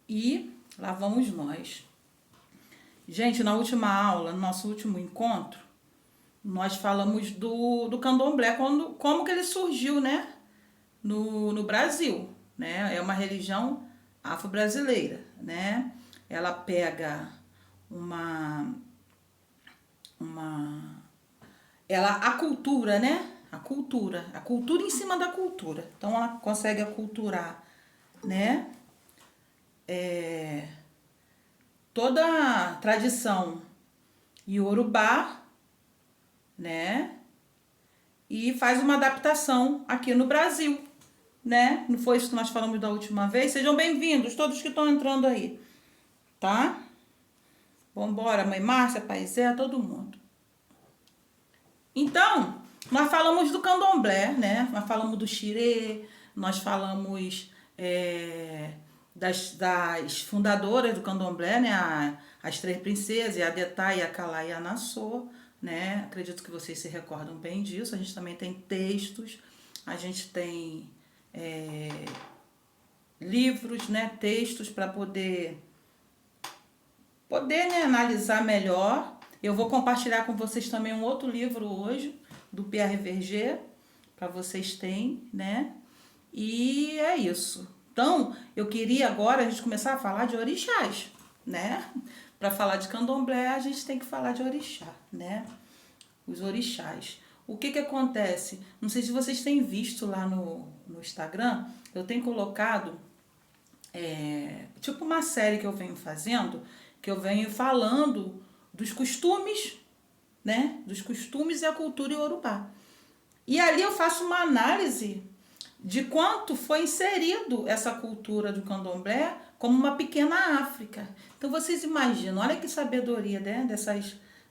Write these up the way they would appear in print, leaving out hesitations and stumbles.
E lá vamos nós. Gente, na última aula, no nosso último encontro, nós falamos do candomblé, como que ele surgiu, né? No Brasil, né? É uma religião afro-brasileira, né? Ela pega uma a cultura, né? A cultura em cima da cultura. Então ela consegue aculturar, né? Toda a tradição iorubá, né? E faz uma adaptação aqui no Brasil, né? Não foi isso que nós falamos da última vez? Sejam bem-vindos, todos que estão entrando aí, tá? Vambora, mãe Márcia, Pai Zé, todo mundo. Então, nós falamos do candomblé, né? Nós falamos do xirê, nós falamos das fundadoras do candomblé, né? As três princesas, a Detá, a Calá e a Nassô, né? Acredito que vocês se recordam bem disso. A gente também tem textos, a gente tem livros, né? Textos para poder né, analisar melhor. Eu vou compartilhar com vocês também um outro livro hoje, do Pierre Verger, para vocês terem, né? E é isso. Então, eu queria agora a gente começar a falar de orixás, né? Para falar de candomblé, a gente tem que falar de orixá, né? Os orixás. O que que acontece? Não sei se vocês têm visto lá no Instagram, eu tenho colocado tipo uma série que eu venho fazendo, que eu venho falando dos costumes, né? Dos costumes e a cultura iorubá. E ali eu faço uma análise de quanto foi inserido essa cultura do candomblé como uma pequena África. Então vocês imaginam, olha que sabedoria, né?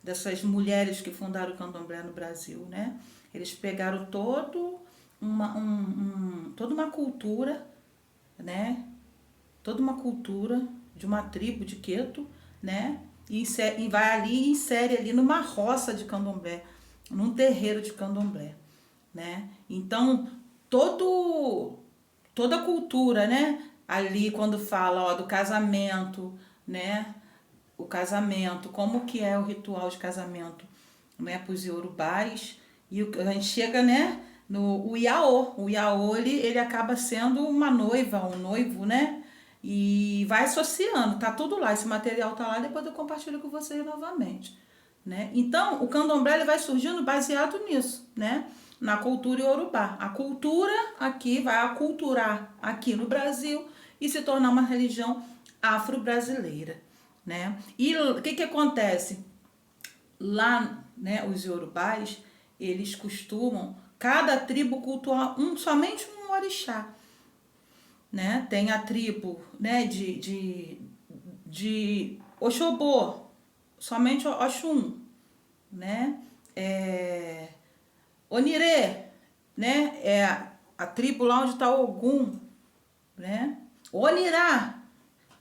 dessas mulheres que fundaram o candomblé no Brasil, né? Eles pegaram toda uma cultura, né? Toda uma cultura de uma tribo de Queto, né? E vai ali e insere ali numa roça de candomblé, num terreiro de candomblé, né? Então, toda a cultura, né? Ali quando fala, ó, do casamento, né? O casamento, como que é o ritual de casamento, né? Para os iorubás. E a gente chega, né? No Iaô. O Iaô, ele acaba sendo uma noiva, um noivo, né? E vai associando, tá tudo lá, esse material tá lá, depois eu compartilho com vocês novamente, né? Então, o candomblé ele vai surgindo baseado nisso, né? Na cultura iorubá. A cultura aqui vai aculturar aqui no Brasil e se tornar uma religião afro-brasileira, né? E o que que acontece? Lá, né, os iorubás, eles costumam, cada tribo cultuar somente um orixá, né? Tem a tribo, né, de Oxobô, somente Oxum, né? Onirê, né? É a tribo lá onde está Ogum, né? Onirá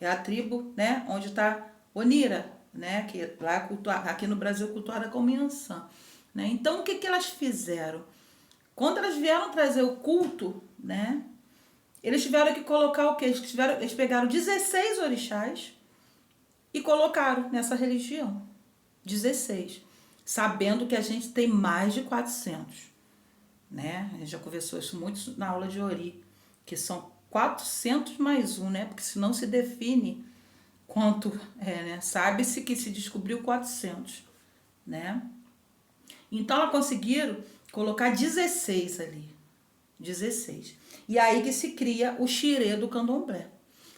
é a tribo, né, onde está Onira, né? Que lá aqui no Brasil cultuada como Yansan, né? Então o que que elas fizeram? Quando elas vieram trazer o culto, né? Eles tiveram que colocar o quê? Eles pegaram 16 orixás e colocaram nessa religião. 16. Sabendo que a gente tem mais de 400. Né? A gente já conversou isso muito na aula de Ori, que são 400 mais um, né? Porque se não se define quanto é, né? Sabe-se que se descobriu 400, né? Então, elas conseguiram colocar 16 ali. 16. E aí que se cria o xirê do candomblé.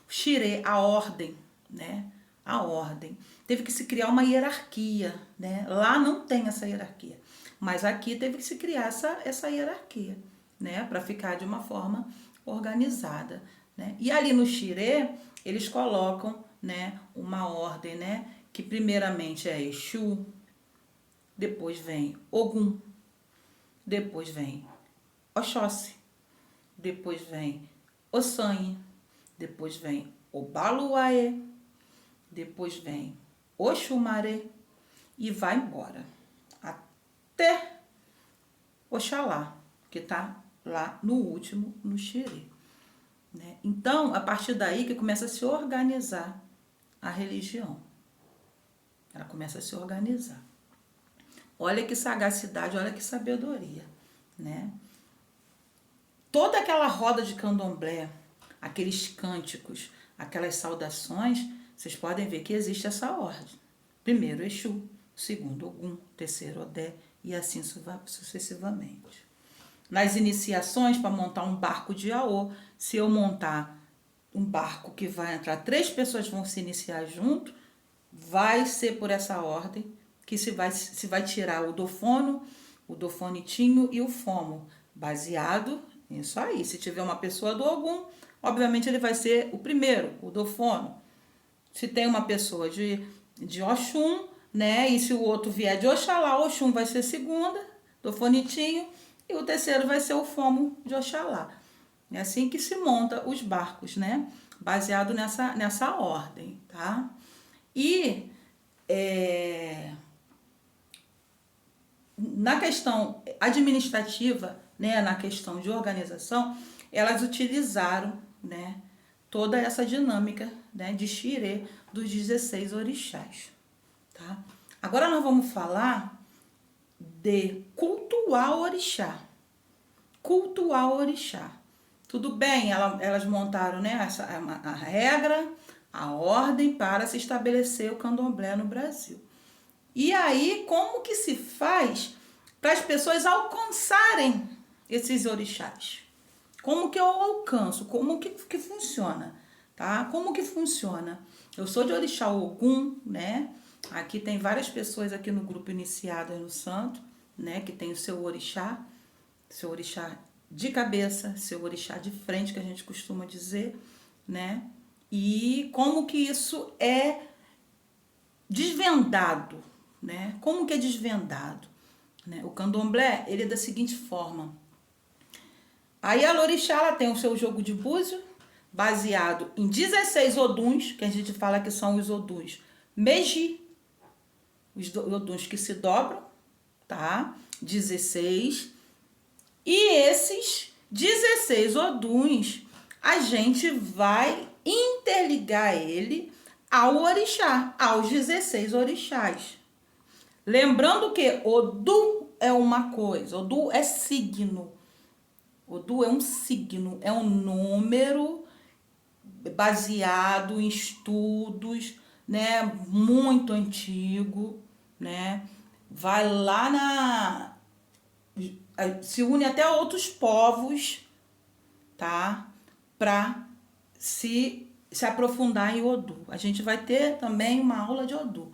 O xirê, a ordem, né? A ordem. Teve que se criar uma hierarquia, né? Lá não tem essa hierarquia. Mas aqui teve que se criar essa hierarquia, né? Para ficar de uma forma organizada, né? E ali no xirê, eles colocam, né, uma ordem, né? Que primeiramente é Exu, depois vem Ogum, depois vem Oxóssi, depois vem Ossanhe, depois vem Obaluaê, depois vem Oxumaré e vai embora até Oxalá, que está lá no último, no xirê. né? Então, a partir daí que começa a se organizar a religião. Ela começa a se organizar. Olha que sagacidade, olha que sabedoria, né? Toda aquela roda de candomblé, aqueles cânticos, aquelas saudações, vocês podem ver que existe essa ordem. Primeiro Exu, segundo Ogum, terceiro Odé e assim sucessivamente. Nas iniciações, para montar um barco de Iaô, se eu montar um barco que vai entrar, 3 pessoas vão se iniciar junto, vai ser por essa ordem que se vai tirar o dofono, o dofonitinho e o fomo, baseado nisso aí. Se tiver uma pessoa do Ogum, obviamente ele vai ser o primeiro, o dofono. Se tem uma pessoa de Oxum, né, e se o outro vier de Oxalá, Oxum vai ser segunda, dofonitinho, e o terceiro vai ser o fomo de Oxalá. É assim que se monta os barcos, né? Baseado nessa ordem, tá? E na questão administrativa, né, na questão de organização, elas utilizaram, né, toda essa dinâmica, né, de xirê dos 16 orixás, tá? Agora nós vamos falar de cultuar o orixá. Cultuar o orixá. Tudo bem, elas montaram, né, a regra, a ordem para se estabelecer o candomblé no Brasil. E aí, como que se faz para as pessoas alcançarem esses orixás? Como que eu alcanço? Como que funciona? Tá? Como que funciona? Eu sou de orixá Ogum, né? Aqui tem várias pessoas aqui no grupo iniciado no santo, né, que tem o seu orixá de cabeça, seu orixá de frente, que a gente costuma dizer, né? E como que isso é desvendado, né? Como que é desvendado? Né? O candomblé, ele é da seguinte forma. A Yalorixá, ela tem o seu jogo de búzio, baseado em 16 oduns, que a gente fala que são os oduns Meji, os oduns que se dobram, tá? 16. E esses 16 oduns, a gente vai interligar ele ao orixá, aos 16 orixás. Lembrando que Odu é uma coisa, Odu é signo. Odu é um signo, é um número baseado em estudos, né, muito antigo, né? Vai lá se une até a outros povos, tá? Para se aprofundar em Odu. A gente vai ter também uma aula de Odu.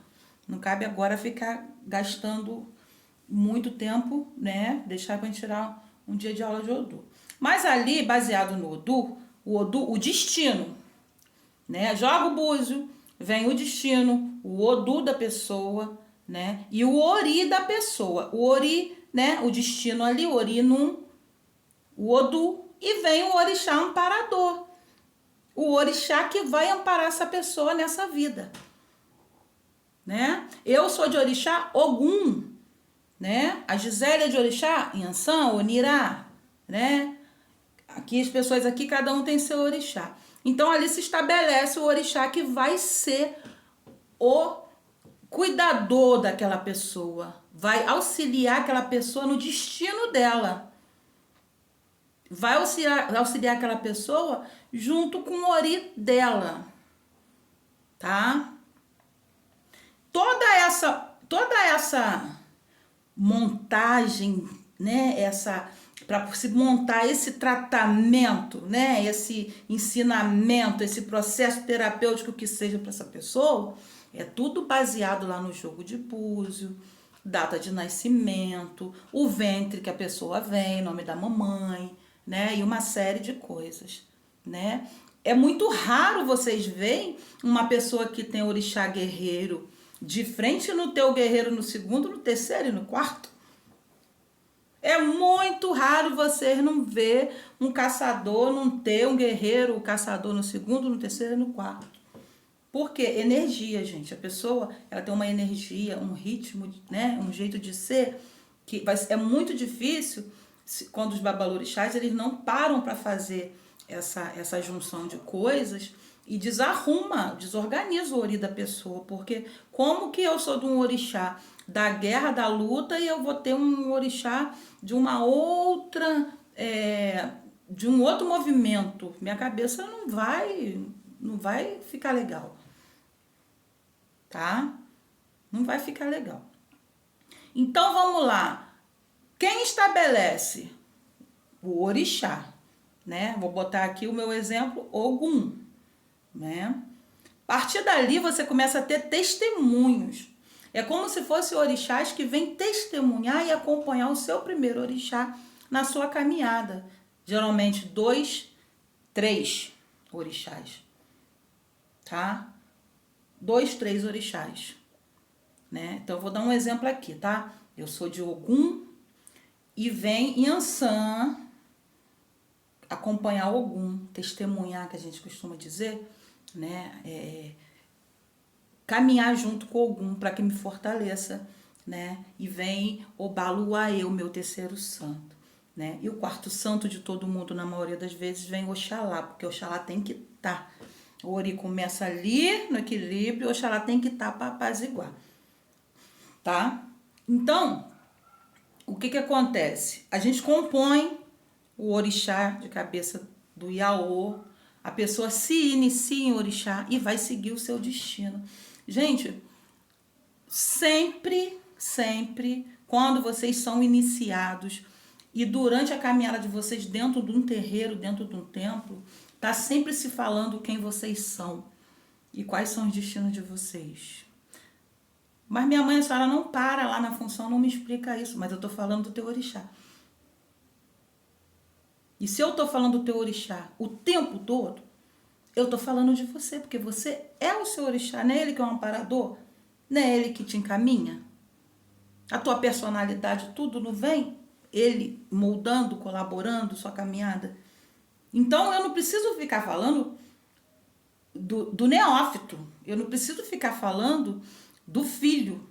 Não cabe agora ficar gastando muito tempo, né? Deixar para tirar um dia de aula de Odu. Mas ali, baseado no Odu, o destino, né? Joga o búzio, vem o destino, o Odu da pessoa, né? E o Ori da pessoa. O Ori, né? O destino ali, o Ori num, o Odu, e vem o orixá amparador. O orixá que vai amparar essa pessoa nessa vida, né? Eu sou de orixá Ogum, né? A Gisele é de orixá Yansan, Onirá, né? Aqui as pessoas aqui, cada um tem seu orixá. Então ali se estabelece o orixá que vai ser o cuidador daquela pessoa, vai auxiliar aquela pessoa no destino dela. Vai auxiliar aquela pessoa junto com o ori dela, tá? Toda essa montagem, né, para se montar esse tratamento, né, esse ensinamento, esse processo terapêutico que seja para essa pessoa, é tudo baseado lá no jogo de búzio, data de nascimento, o ventre que a pessoa vem, nome da mamãe, né, e uma série de coisas, né? É muito raro vocês verem uma pessoa que tem orixá guerreiro de frente no teu guerreiro no segundo, no terceiro e no quarto. É muito raro vocês não ver um caçador, não ter um guerreiro, o caçador no segundo, no terceiro e no quarto. Por quê? Energia, gente. A pessoa, ela tem uma energia, um ritmo, né? Um jeito de ser que é muito difícil quando os babalorixás, eles não param para fazer essa junção de coisas e desarruma, desorganiza o ori da pessoa, porque como que eu sou de um orixá da guerra, da luta, e eu vou ter um orixá de uma outra, de um outro movimento? Minha cabeça não vai ficar legal, tá? Não vai ficar legal. Então vamos lá. Quem estabelece? O orixá, né? Vou botar aqui o meu exemplo, Ogum, né? A partir dali você começa a ter testemunhos. É como se fossem orixás que vêm testemunhar e acompanhar o seu primeiro orixá na sua caminhada. Geralmente 2, 3 orixás, tá? 2, 3 orixás, né? Então eu vou dar um exemplo aqui, tá? Eu sou de Ogum e vem Yansan acompanhar Ogum, testemunhar, que a gente costuma dizer, né? Caminhar junto com Ogum para que me fortaleça, né? E vem Obaluaê, o meu terceiro santo, né? E o quarto santo de todo mundo, na maioria das vezes, vem Oxalá, porque Oxalá tem que estar. O ori começa ali no equilíbrio, Oxalá tem que estar para apaziguar, tá? Então, o que acontece? A gente compõe o orixá de cabeça do Iaô, a pessoa se inicia em orixá e vai seguir o seu destino. Gente, sempre, quando vocês são iniciados e durante a caminhada de vocês dentro de um terreiro, dentro de um templo, tá sempre se falando quem vocês são e quais são os destinos de vocês. Mas minha mãe, a senhora não para lá na função, não me explica isso, mas eu tô falando do teu orixá. E se eu tô falando do teu orixá o tempo todo, eu tô falando de você, porque você é o seu orixá, não é ele que é um amparador, não é ele que te encaminha. A tua personalidade, tudo não vem ele moldando, colaborando sua caminhada. Então eu não preciso ficar falando do neófito, eu não preciso ficar falando do filho,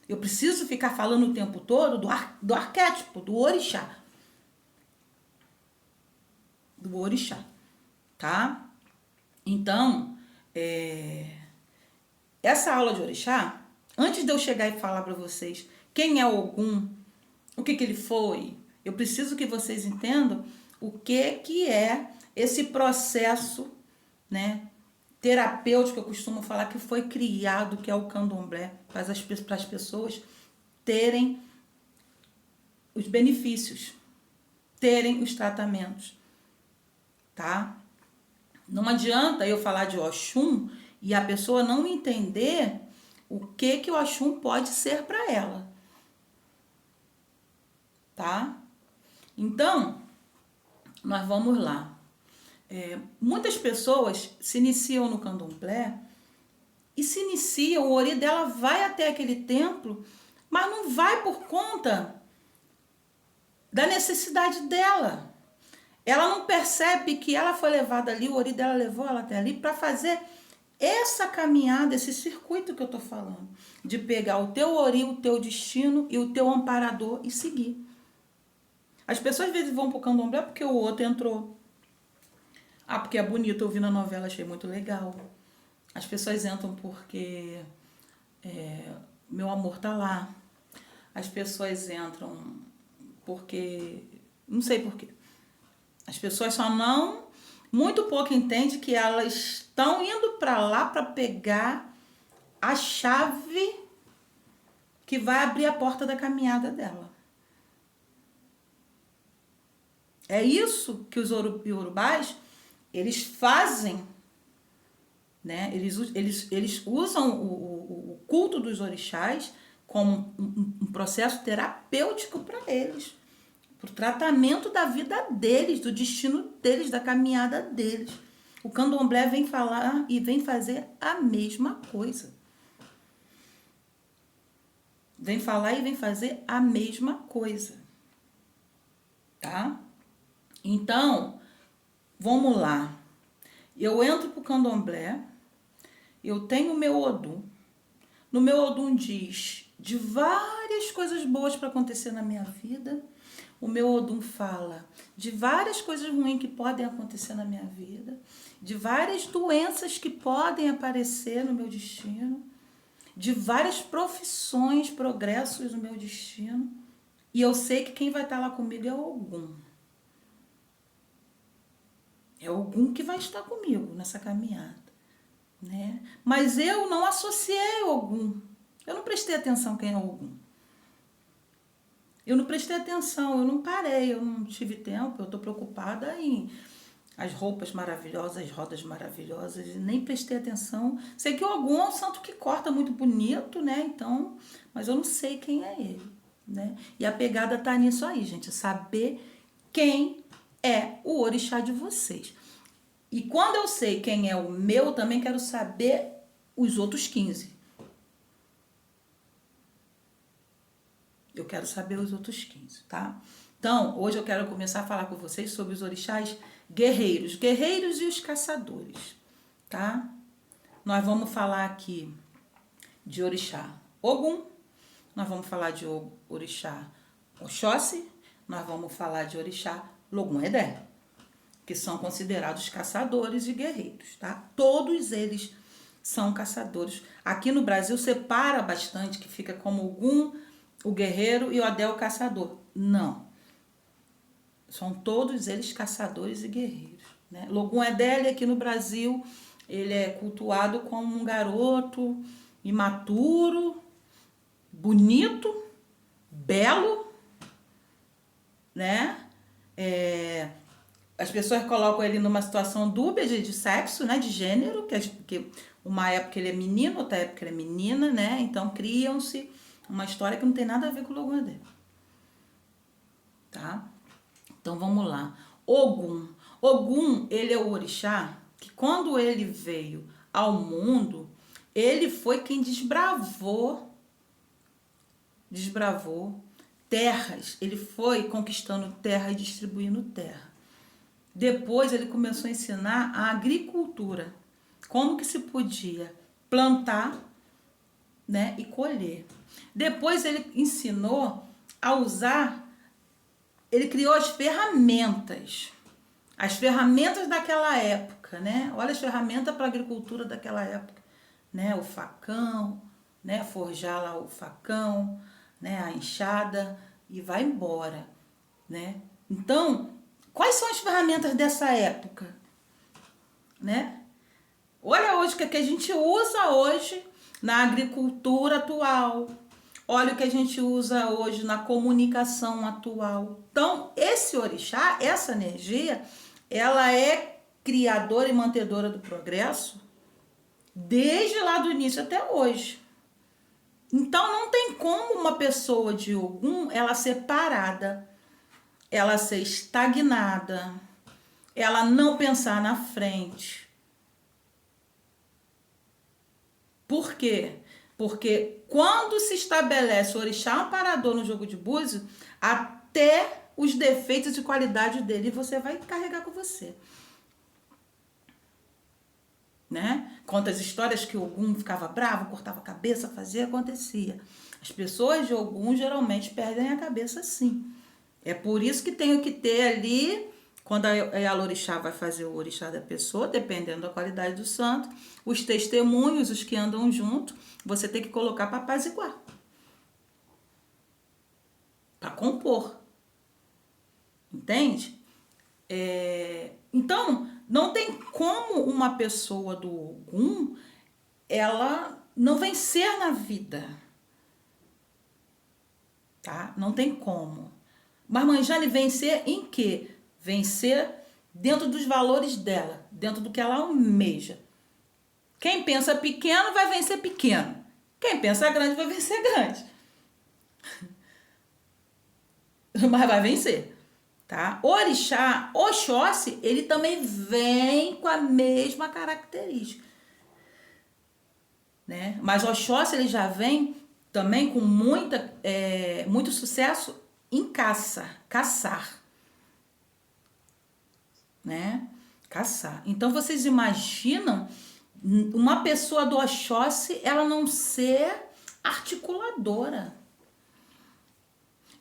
eu preciso ficar falando o tempo todo do arquétipo, do orixá. Do orixá, tá? Então, essa aula de orixá, antes de eu chegar e falar para vocês quem é Ogum, o que ele foi, eu preciso que vocês entendam o que é esse processo, né, terapêutico, eu costumo falar que foi criado, que é o candomblé, para as pessoas terem os benefícios, terem os tratamentos, tá? Não adianta eu falar de Oxum e a pessoa não entender o que o Oxum pode ser para ela, tá? Então, nós vamos lá. Muitas pessoas se iniciam no candomblé e se iniciam, o ori dela vai até aquele templo, mas não vai por conta da necessidade dela. Ela não percebe que ela foi levada ali, o ori dela levou ela até ali para fazer essa caminhada, esse circuito que eu tô falando, de pegar o teu ori, o teu destino e o teu amparador e seguir. As pessoas às vezes vão pro candomblé porque o outro entrou. Ah, porque é bonito, eu vi na novela, achei muito legal. As pessoas entram porque meu amor tá lá. As pessoas entram porque... não sei por quê. As pessoas só não... muito pouco entendem que elas estão indo para lá para pegar a chave que vai abrir a porta da caminhada dela. É isso que os iorubás, eles fazem, né? Eles usam o culto dos orixás como um processo terapêutico para eles, para o tratamento da vida deles, do destino deles, da caminhada deles. O candomblé vem falar e vem fazer a mesma coisa. Vem falar e vem fazer a mesma coisa. Tá? Então, vamos lá. Eu entro pro candomblé, eu tenho o meu Odum. No meu Odum diz de várias coisas boas para acontecer na minha vida, o meu Odum fala de várias coisas ruins que podem acontecer na minha vida, de várias doenças que podem aparecer no meu destino, de várias profissões, progressos no meu destino. E eu sei que quem vai estar lá comigo é o Ogum. É o Ogum que vai estar comigo nessa caminhada, né? Mas eu não associei o Ogum. Eu não prestei atenção quem é o Ogum. Eu não prestei atenção, eu não parei, eu não tive tempo, eu estou preocupada em as roupas maravilhosas, as rodas maravilhosas, e nem prestei atenção. Sei que o Ogum é um santo que corta muito bonito, né? Então, mas eu não sei quem é ele, né? E a pegada tá nisso aí, gente, saber quem é o orixá de vocês. E quando eu sei quem é o meu, eu também quero saber os outros 15. Eu quero saber os outros 15, tá? Então, hoje eu quero começar a falar com vocês sobre os orixás guerreiros e os caçadores, tá? Nós vamos falar aqui de orixá Ogum, nós vamos falar de orixá Oxóssi, nós vamos falar de orixá Logum-Edé, que são considerados caçadores e guerreiros, tá? Todos eles são caçadores. Aqui no Brasil separa bastante, que fica como Ogum, o guerreiro, e o Odé, o caçador. Não. São todos eles caçadores e guerreiros, né? Logum-Edé, aqui no Brasil, ele é cultuado como um garoto imaturo, bonito, belo, né? As pessoas colocam ele numa situação dúbia de sexo, né? De gênero, que uma época ele é menino, outra época ele é menina, né? Então criam-se uma história que não tem nada a ver com o Logum-Edé, tá? Então vamos lá. Ogum. Ogum, ele é o orixá que quando ele veio ao mundo, ele foi quem desbravou terras. Ele foi conquistando terra e distribuindo terra. Depois ele começou a ensinar a agricultura. Como que se podia plantar, né, e colher. Depois ele ensinou a usar, ele criou as ferramentas daquela época, né? Olha as ferramentas para a agricultura daquela época, né? O facão, né? Forjar lá o facão, né? A enxada e vai embora, né? Então, quais são as ferramentas dessa época, né? Olha hoje o que a gente usa hoje na agricultura atual. Olha o que a gente usa hoje na comunicação atual. Então, esse orixá, essa energia, ela é criadora e mantedora do progresso desde lá do início até hoje. Então, não tem como uma pessoa de Ogum, ela ser parada, ela ser estagnada, ela não pensar na frente. Por quê? Porque quando se estabelece o orixá amparador no jogo de búzio, até os defeitos de qualidade dele você vai carregar com você, né? Conta as histórias que o Ogum ficava bravo, cortava a cabeça, fazia, acontecia. As pessoas de Ogum geralmente perdem a cabeça sim. É por isso que tem que ter ali, quando a orixá vai fazer o orixá da pessoa, dependendo da qualidade do santo, os testemunhos, os que andam junto, você tem que colocar para apaziguar, para compor. Entende? Então, não tem como uma pessoa do Ogum, ela não vencer na vida. Tá? Não tem como. Mas Manjane vencer em quê? Vencer dentro dos valores dela, dentro do que ela almeja. Quem pensa pequeno vai vencer pequeno. Quem pensa grande vai vencer grande. Mas vai vencer, tá? O orixá, Oxóssi, ele também vem com a mesma característica, né? Mas Oxóssi, ele já vem também com muito sucesso em caçar, né? Caçar. Então, vocês imaginam uma pessoa do Oxóssi, ela não ser articuladora.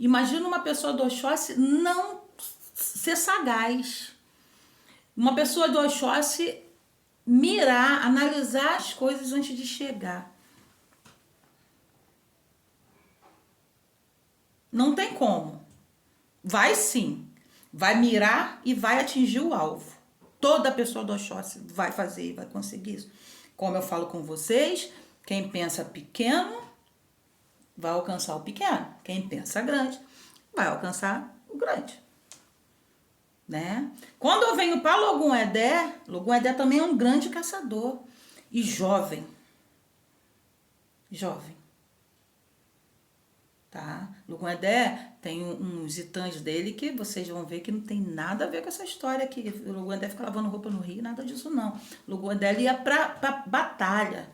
Imagina uma pessoa do Oxóssi não ser sagaz. Uma pessoa do Oxóssi mirar, analisar as coisas antes de chegar. Não tem como. Vai sim. Vai mirar e vai atingir o alvo. Toda pessoa do Oxóssi vai fazer e vai conseguir isso. Como eu falo com vocês, quem pensa pequeno vai alcançar o pequeno. Quem pensa grande vai alcançar o grande. Né? Quando eu venho para Logum Edé também é um grande caçador. E jovem. Jovem. Tá? Logum Edé tem uns itãs dele que vocês vão ver que não tem nada a ver com essa história aqui. O Logum Edé fica lavando roupa no rio, nada disso não. Logum Edé ia pra batalha.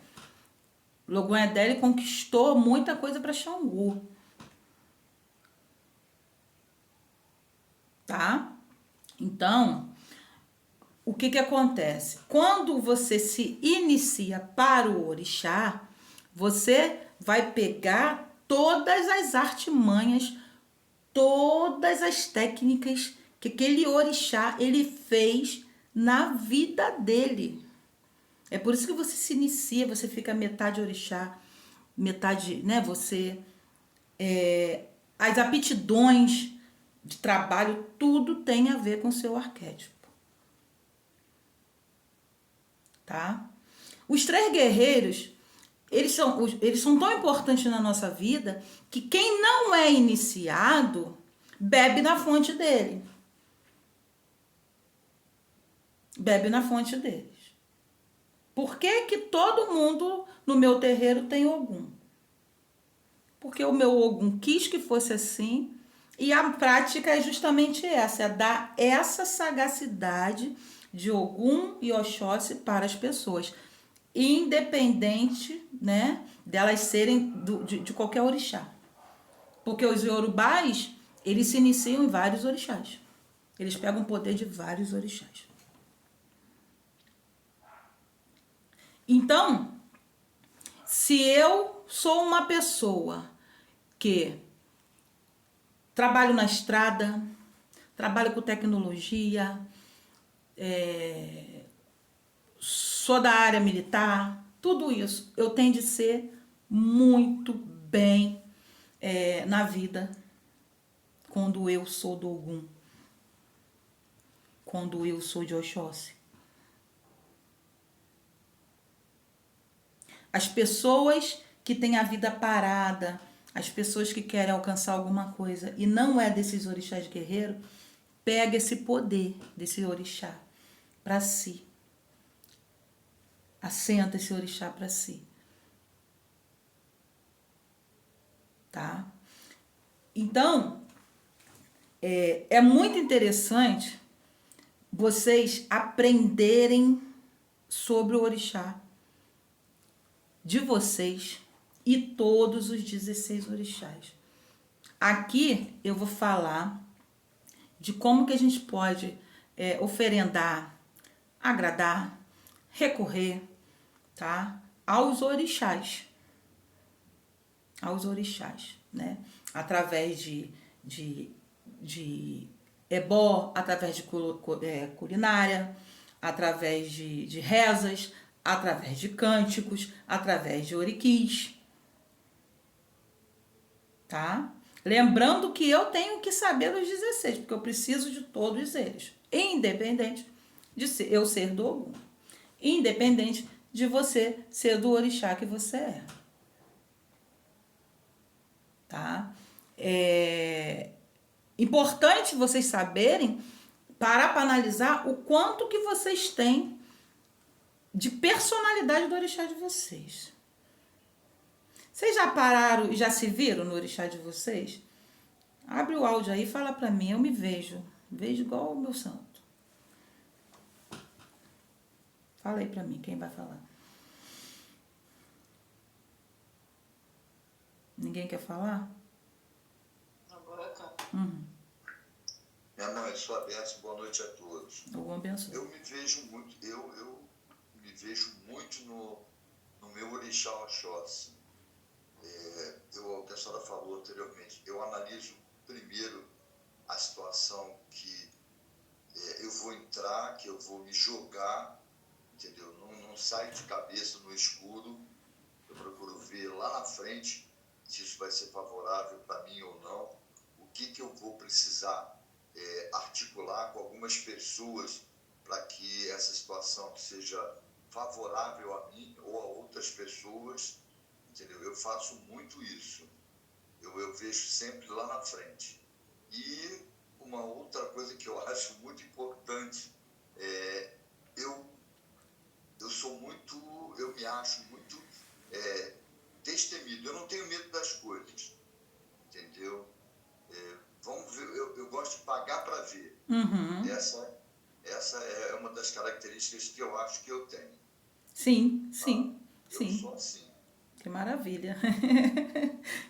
Logum Edé ele conquistou muita coisa para Xangô. Tá? Então, o que que acontece? Quando você se inicia para o orixá, você vai pegar todas as artimanhas, todas as técnicas que aquele orixá ele fez na vida dele. É por isso que você se inicia, você fica metade orixá, metade, né, você... as aptidões de trabalho, tudo tem a ver com o seu arquétipo. Tá? Os 3 guerreiros, eles são tão importantes na nossa vida que quem não é iniciado bebe na fonte dele. Bebe na fonte deles. Por que que todo mundo no meu terreiro tem Ogum? Porque o meu Ogum quis que fosse assim e a prática é justamente essa, é dar essa sagacidade de Ogum e Oxóssi para as pessoas, independente, né, delas serem de qualquer orixá. Porque os iorubás, eles se iniciam em vários orixás. Eles pegam o poder de vários orixás. Então, se eu sou uma pessoa que trabalho na estrada, trabalho com tecnologia, sou da área militar, tudo isso, eu tenho de ser muito bem na vida quando eu sou do Ogum, quando eu sou de Oxóssi. As pessoas que têm a vida parada, as pessoas que querem alcançar alguma coisa e não é desses orixás guerreiros, pega esse poder desse orixá para si. Assenta esse orixá para si. Tá? Então, é muito interessante vocês aprenderem sobre o orixá de vocês e todos os 16 orixás. Aqui eu vou falar de como que a gente pode oferendar, agradar, recorrer, tá? Aos orixás. Aos orixás, né? Através de ebó, através de culinária, através de rezas, através de cânticos, através de oriquis, tá? Lembrando que eu tenho que saber os 16, porque eu preciso de todos eles, independente de eu ser do Ogum, independente de você ser do orixá que você é, tá? É importante vocês saberem, parar para analisar o quanto que vocês têm de personalidade do orixá de vocês. Vocês já pararam e já se viram no orixá de vocês? Abre o áudio aí e fala pra mim, eu me vejo. Vejo igual o meu santo. Fala aí pra mim, quem vai falar? Ninguém quer falar? Agora tá. Minha mãe, sua bênção, boa noite a todos. Algum abençoe. Eu me vejo muito, me vejo muito no meu orixá Oxóssi. A senhora falou anteriormente, eu analiso primeiro, a situação que eu vou entrar, que eu vou me jogar, entendeu? Não saio de cabeça no escuro, eu procuro ver lá na frente se isso vai ser favorável para mim ou não, o que eu vou precisar articular com algumas pessoas para que essa situação seja favorável a mim ou a outras pessoas, entendeu? Eu faço muito isso. Eu vejo sempre lá na frente. E uma outra coisa que eu acho muito importante eu me acho muito destemido. Eu não tenho medo das coisas, entendeu? Vamos ver, eu gosto de pagar para ver. Uhum. Essa é uma das características que eu acho que eu tenho. Sim, Tá? sim, Eu sim. sou assim. Que maravilha.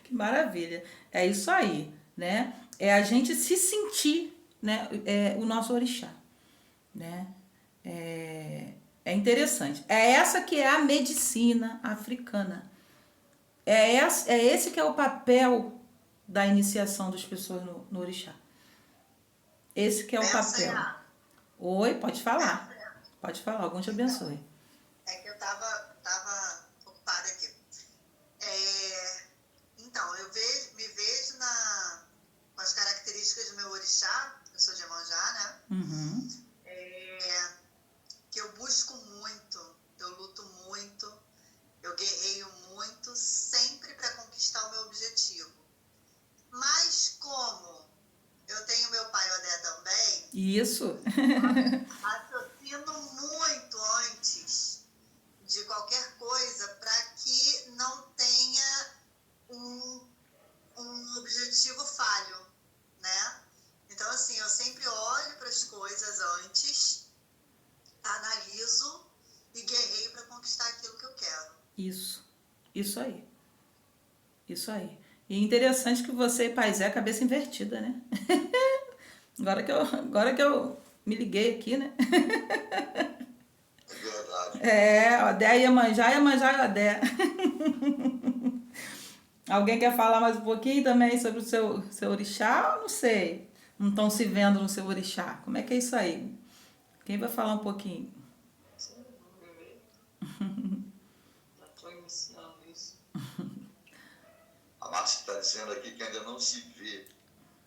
Que maravilha. É isso aí, né? É a gente se sentir, né, o nosso orixá, né? É interessante. É essa que é a medicina africana. É esse que é o papel da iniciação das pessoas no orixá. Esse que é o papel. Oi, pode falar. Pode falar, algum te abençoe. É que eu tava ocupada aqui. Então, me vejo com as características do meu orixá, eu sou de Iemanjá, né? Uhum. Que eu busco muito, eu luto muito, eu guerreio muito, sempre para conquistar o meu objetivo. Mas como eu tenho meu pai Odé também, Isso. raciocino muito antes de qualquer coisa para que não tenha um objetivo falho, né? Então, assim, eu sempre olho para as coisas antes, analiso e guerreio para conquistar aquilo que eu quero. Isso aí. Isso aí. E é interessante que você e Paizé é cabeça invertida, né? Agora que eu me liguei aqui, né? É verdade. Odé Iemanjá e Odé. Alguém quer falar mais um pouquinho também sobre o seu orixá? Eu não sei. Não estão se vendo no seu orixá. Como é que é isso aí? Quem vai falar um pouquinho? Sim, vamos ver. Já estou iniciando isso. A Márcia está dizendo aqui que ainda não se vê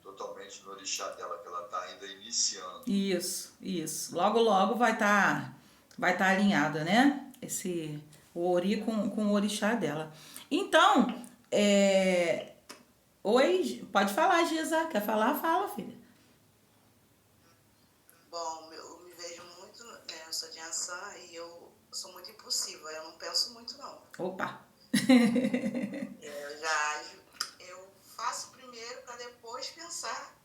totalmente no orixá dela, que ela está ainda iniciando. Isso. Logo vai tá alinhada, né? O ori com o orixá dela. Então, oi, pode falar, Giza. Quer falar? Fala, filha. Bom, eu me vejo muito, né? Eu sou de Ançã e eu sou muito impulsiva, eu não penso muito, não. Opa! Eu faço primeiro para depois pensar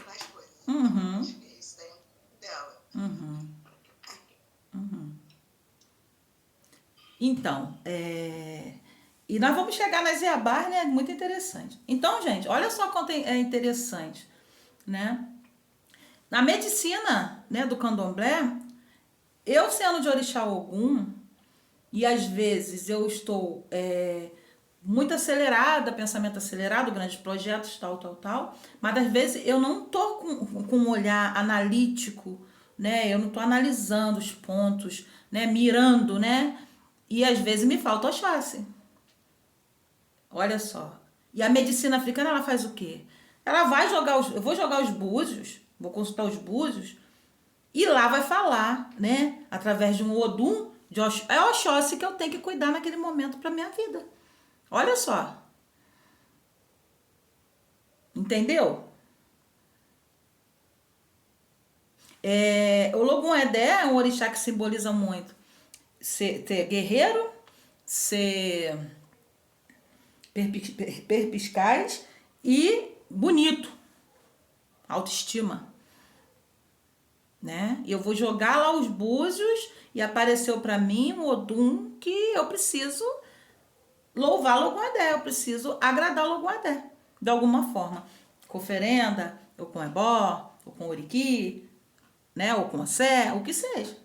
nas coisas. Uhum. Acho que isso daí é um pouco dela. Uhum. Então, e nós vamos chegar nas Iabás, né? Muito interessante. Então, gente, olha só quanto é interessante, né? Na medicina, né, do candomblé, eu sendo de orixá Ogum, e às vezes eu estou muito acelerada, pensamento acelerado, grandes projetos, tal, mas às vezes eu não tô com um olhar analítico, né? Eu não tô analisando os pontos, né? Mirando, né? E às vezes me falta Oxóssi. Olha só. E a medicina africana, ela faz o quê? Ela vai eu vou jogar os búzios, vou consultar os búzios, e lá vai falar, né? Através de um Odum, é Oxóssi que eu tenho que cuidar naquele momento para minha vida. Olha só. Entendeu? O Logum Edé é um orixá que simboliza muito ser guerreiro, ser perspicaz e bonito. Autoestima. Né? E eu vou jogar lá os búzios e apareceu para mim um Odum que eu preciso louvar Logum Edé, eu preciso agradar Logum Edé, de alguma forma. Com oferenda, ou com ebó, ou com oriqui, né? Ou com axé, o que seja.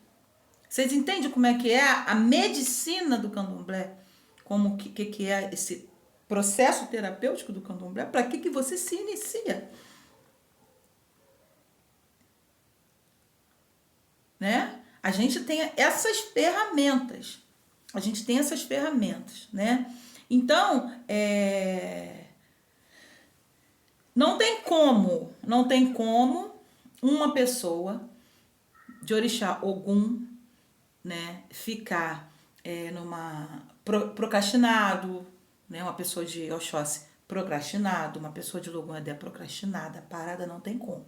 Vocês entendem como é que é a medicina do candomblé? Como que é processo terapêutico do candomblé, para que você se inicia? Né? A gente tem essas ferramentas. A gente tem essas ferramentas, né? Então, não tem como uma pessoa de orixá Ogum, né, ficar procrastinado, né, uma pessoa de Oxóssi procrastinado, uma pessoa de Logum-Edé procrastinada, parada, não tem como.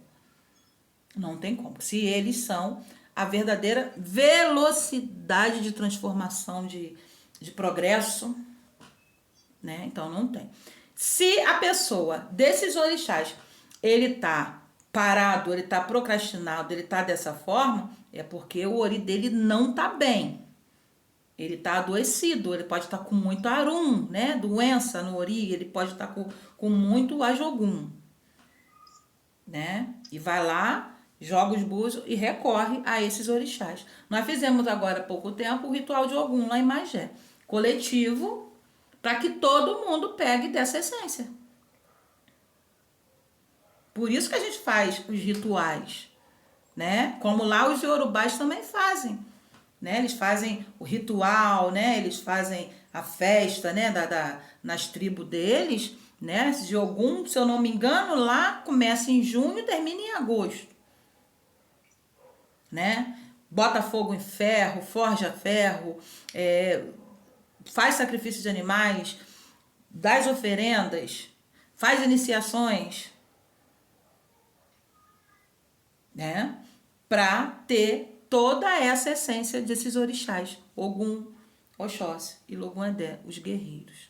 Não tem como. Se eles são a verdadeira velocidade de transformação, de progresso, né? Então não tem. Se a pessoa desses orixás, ele tá parado, ele tá procrastinado, ele tá dessa forma, é porque o ori dele não tá bem. Ele tá adoecido, ele pode estar com muito arum, né? Doença no ori, ele pode estar com muito ajogum, né? E vai lá, joga os búzios e recorre a esses orixás. Nós fizemos agora há pouco tempo o ritual de Ogum lá em Magé, coletivo, para que todo mundo pegue dessa essência. Por isso que a gente faz os rituais, né? Como lá os iorubás também fazem, né? Eles fazem o ritual, né? Eles fazem a festa, né? Nas tribos deles, né? De Ogum, se eu não me engano, lá começa em junho e termina em agosto, né? Bota fogo em ferro, forja ferro, faz sacrifício de animais, das oferendas, faz iniciações, né? Para ter toda essa essência desses orixás, Ogum, Oxóssi e Logum-Edé, os guerreiros.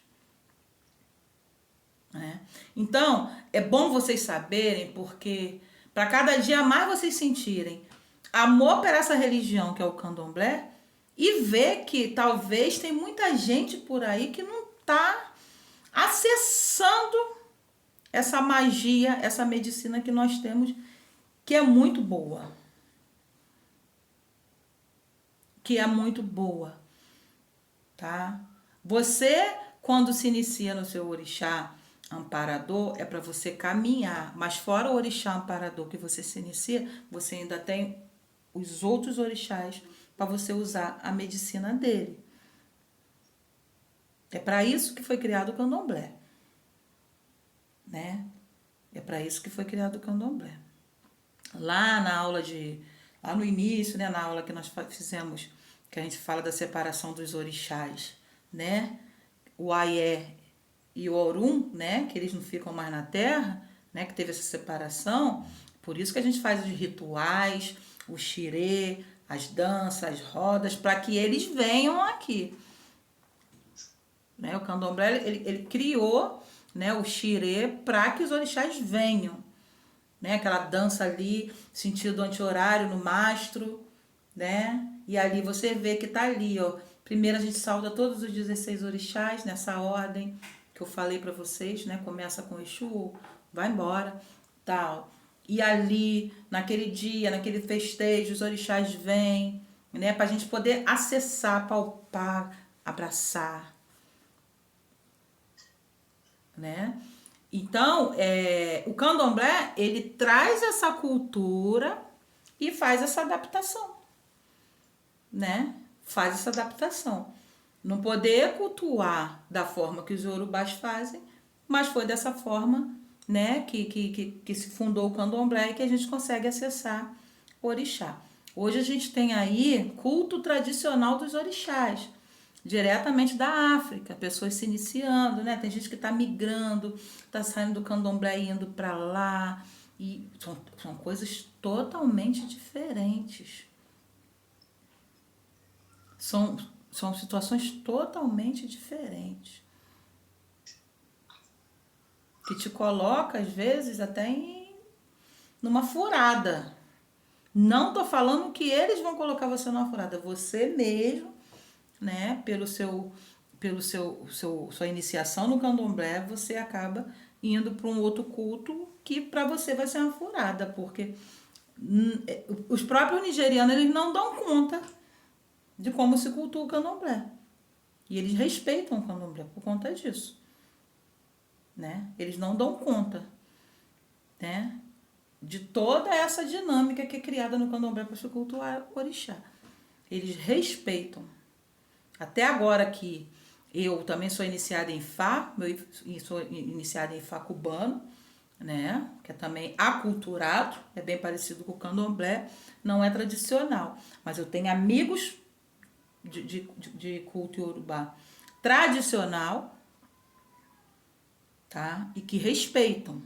Né? Então, é bom vocês saberem, porque para cada dia mais vocês sentirem amor por essa religião que é o candomblé e ver que talvez tem muita gente por aí que não está acessando essa magia, essa medicina que nós temos, que é muito boa. Que é muito boa, tá? Você, quando se inicia no seu orixá amparador, é para você caminhar, mas fora o orixá amparador que você se inicia, você ainda tem os outros orixás para você usar a medicina dele. É para isso que foi criado o candomblé, né? É para isso que foi criado o candomblé. Lá no início, né, na aula que nós fizemos, que a gente fala da separação dos orixás, né? O Ayé e o Orum, né, que eles não ficam mais na terra, né, que teve essa separação. Por isso que a gente faz os rituais, o xirê, as danças, as rodas, para que eles venham aqui. Né? O candomblé, ele criou, né, o xirê para que os orixás venham. Né? Aquela dança ali, sentido anti-horário no mastro, né? E ali você vê que tá ali, ó. Primeiro a gente sauda todos os 16 orixás nessa ordem que eu falei para vocês, né? Começa com Exu, vai embora, tal. E ali, naquele dia, naquele festejo, os orixás vêm, né? Pra gente poder acessar, palpar, abraçar, né? Então, o candomblé, ele traz essa cultura e faz essa adaptação, né? Faz essa adaptação. Não poder cultuar da forma que os iorubás fazem, mas foi dessa forma, né, que se fundou o candomblé e que a gente consegue acessar o orixá. Hoje a gente tem aí culto tradicional dos orixás, diretamente da África, pessoas se iniciando, né? Tem gente que está migrando, está saindo do candomblé e indo para lá, e são coisas totalmente diferentes. São situações totalmente diferentes. Que te coloca, às vezes, até numa furada. Não tô falando que eles vão colocar você numa furada, você mesmo, né, sua iniciação no candomblé, você acaba indo para um outro culto que para você vai ser uma furada, porque os próprios nigerianos, eles não dão conta de como se cultua o candomblé. E eles respeitam o candomblé por conta disso. né? Eles não dão conta, né? De toda essa dinâmica que é criada no candomblé para se cultuar o orixá. Eles respeitam. Até agora que eu também sou iniciada em Fá, sou iniciada em Fá cubano, né? Que é também aculturado, é bem parecido com o candomblé, não é tradicional. Mas eu tenho amigos de culto iorubá tradicional, tá? E que respeitam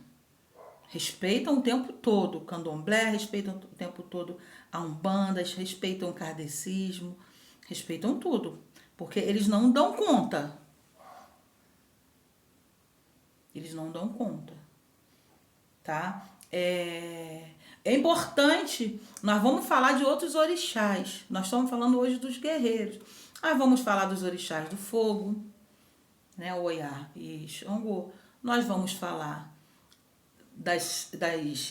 o tempo todo o candomblé, respeitam o tempo todo a umbanda, respeitam o kardecismo, respeitam tudo, porque eles não dão conta. Eles não dão conta, tá? É importante, nós vamos falar de outros orixás. Nós estamos falando hoje dos guerreiros. Nós vamos falar dos orixás do fogo, né? Oiá e Xangô. Nós vamos falar das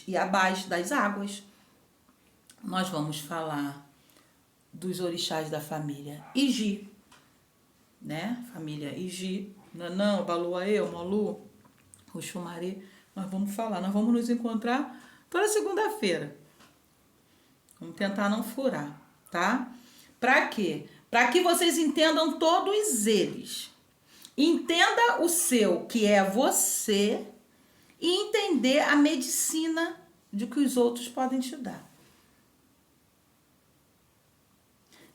Iabás, das águas. Nós vamos falar dos orixás da família Iji, né? Família Iji, Nanã, Baluaê, Molu, Oxumaré. Nós vamos falar, nós vamos nos encontrar toda segunda-feira. Vamos tentar não furar, tá? Pra quê? Pra que vocês entendam todos eles. Entenda o seu, que é você, e entender a medicina de que os outros podem te dar.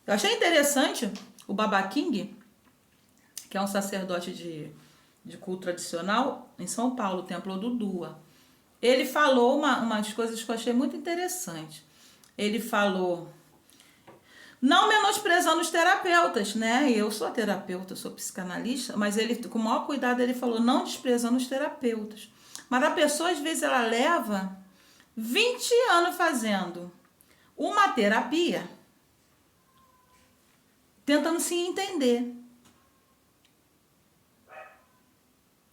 Eu achei interessante o Baba King, que é um sacerdote de culto tradicional em São Paulo, o Templo do Dua. Ele falou umas coisas que eu achei muito interessante. Ele falou, não menosprezando os terapeutas, né? Eu sou terapeuta, sou psicanalista, mas ele, com o maior cuidado, ele falou, não desprezando os terapeutas. Mas a pessoa, às vezes, ela leva 20 anos fazendo uma terapia, tentando se entender,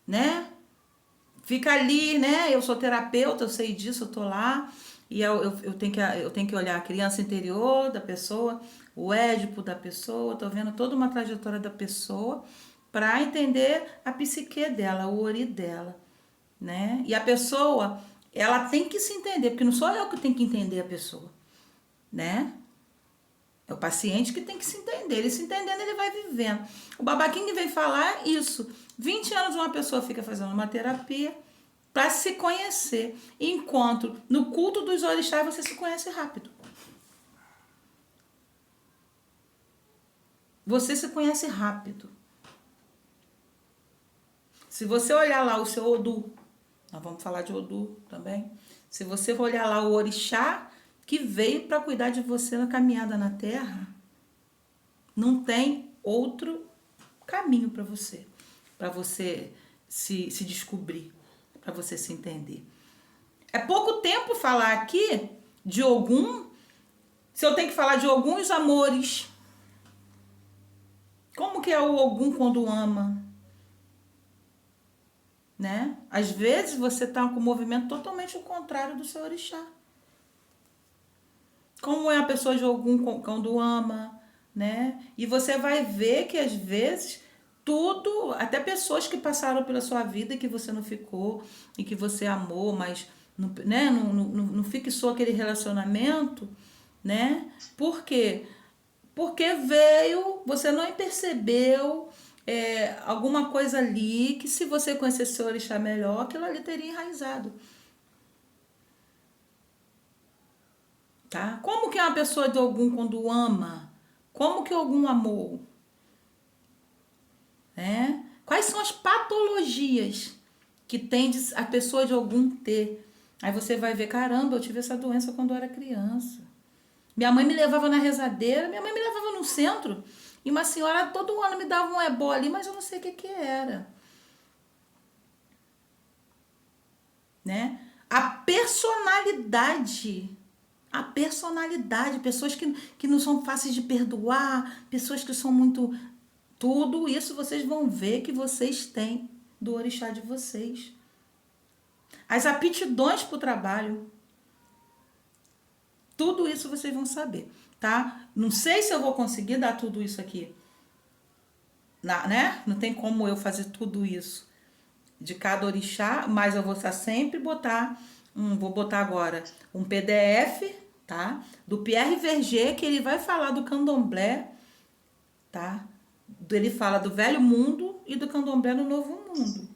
né? Fica ali, né? Eu sou terapeuta, eu sei disso, eu tô lá, e eu tenho que olhar a criança interior da pessoa, o édipo da pessoa, tô vendo toda uma trajetória da pessoa para entender a psique dela, o ori dela, né? E a pessoa, ela tem que se entender, porque não sou eu que tenho que entender a pessoa, né? É o paciente que tem que se entender. Ele se entendendo, ele vai vivendo. O Baba King vem falar isso. 20 anos uma pessoa fica fazendo uma terapia para se conhecer. Enquanto no culto dos orixás você se conhece rápido. Você se conhece rápido. Se você olhar lá o seu Odu, nós vamos falar de Odu também. Se você olhar lá o orixá que veio para cuidar de você na caminhada na Terra, não tem outro caminho para você se descobrir, para você se entender. É pouco tempo falar aqui de Ogum, se eu tenho que falar de Ogum e os amores. Como que é o Ogum quando ama? Né? Às vezes você está com um movimento totalmente o contrário do seu orixá. Como é a pessoa de Ogum quando ama, né? E você vai ver que às vezes tudo, até pessoas que passaram pela sua vida e que você não ficou, e que você amou, mas não, né? não fixou aquele relacionamento, né? Por quê? Porque veio, você não percebeu alguma coisa ali que se você conhecesse o orixá melhor, aquilo ali teria enraizado. Tá? Como que é uma pessoa de Ogum quando ama? Como que Ogum amou? Né? Quais são as patologias que tem a pessoa de Ogum ter? Aí você vai ver, caramba, eu tive essa doença quando eu era criança. Minha mãe me levava na rezadeira, minha mãe me levava no centro, e uma senhora todo ano me dava um ebó ali, mas eu não sei o que era. Né? A personalidade, pessoas que não são fáceis de perdoar, pessoas que são muito... Tudo isso vocês vão ver que vocês têm do orixá de vocês. As aptidões para o trabalho. Tudo isso vocês vão saber, tá? Não sei se eu vou conseguir dar tudo isso aqui, né? Não tem como eu fazer tudo isso de cada orixá, mas eu vou sempre botar, vou botar agora um PDF, tá? Do Pierre Verger, que ele vai falar do candomblé, tá? Ele fala do Velho Mundo e do candomblé no Novo Mundo,